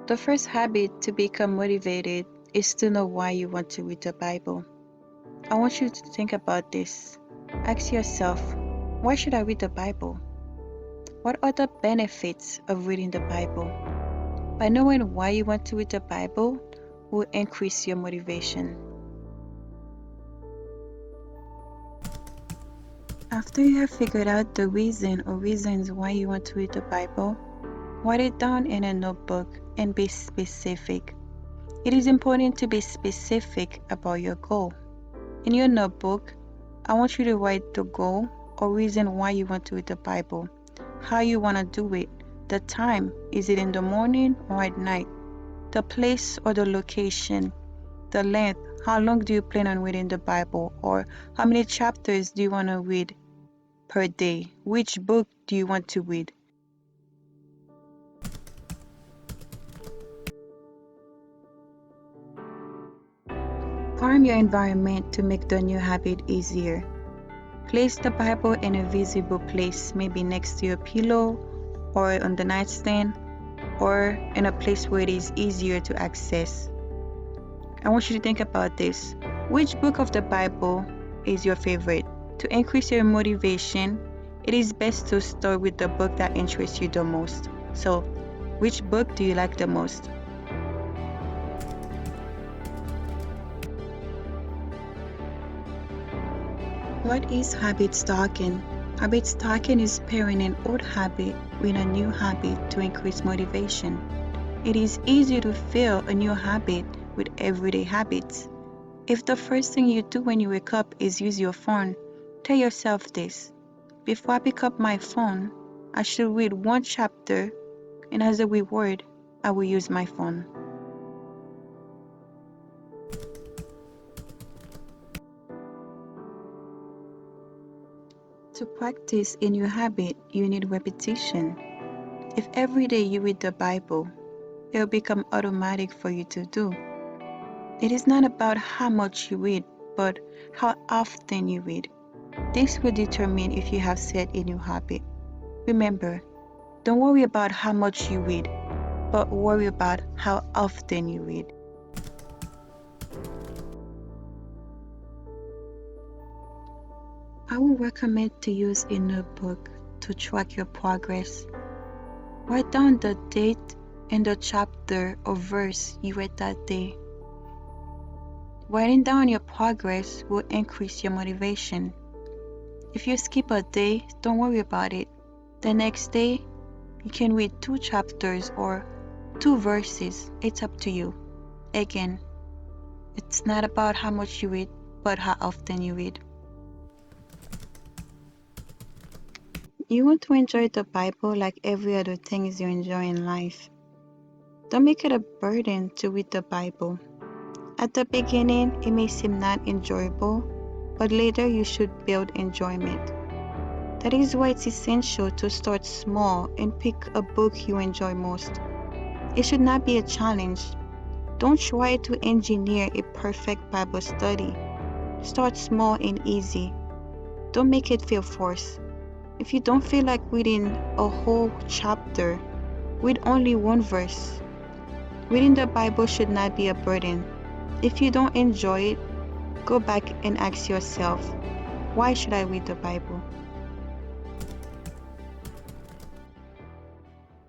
The first habit to become motivated is to know why you want to read the Bible. I want you to think about this. Ask yourself, why should I read the Bible? What are the benefits of reading the Bible? By knowing why you want to read the Bible will increase your motivation. After you have figured out the reason or reasons why you want to read the Bible, write it down in a notebook and be specific. It is important to be specific about your goal. In your notebook, I want you to write the goal or reason why you want to read the Bible, how you want to do it, the time, is it in the morning or at night, the place or the location, the length, how long do you plan on reading the Bible, or how many chapters do you want to read per day, which book do you want to read. Prime your environment to make the new habit easier. Place the Bible in a visible place, maybe next to your pillow or on the nightstand or in a place where it is easier to access. I want you to think about this. Which book of the Bible is your favorite? To increase your motivation, it is best to start with the book that interests you the most. So, which book do you like the most? What is habit stacking? Habit stacking is pairing an old habit with a new habit to increase motivation. It is easy to fail a new habit with everyday habits. If the first thing you do when you wake up is use your phone, tell yourself this: before I pick up my phone, I should read one chapter, and as a reward, I will use my phone. To practice a new habit, you need repetition. If every day you read the Bible, it will become automatic for you to do. It is not about how much you read, but how often you read. This will determine if you have set a new habit. Remember, don't worry about how much you read, but worry about how often you read. I would recommend to use a notebook to track your progress. Write down the date and the chapter or verse you read that day. Writing down your progress will increase your motivation. If you skip a day, don't worry about it. The next day, you can read 2 chapters or 2 verses. It's up to you. Again, it's not about how much you read, but how often you read. You want to enjoy the Bible like every other things you enjoy in life. Don't make it a burden to read the Bible. At the beginning, it may seem not enjoyable, but later you should build enjoyment. That is why it's essential to start small and pick a book you enjoy most. It should not be a challenge. Don't try to engineer a perfect Bible study. Start small and easy. Don't make it feel forced. If you don't feel like reading a whole chapter, read only one verse. Reading the Bible should not be a burden. If you don't enjoy it, go back and ask yourself, why should I read the Bible?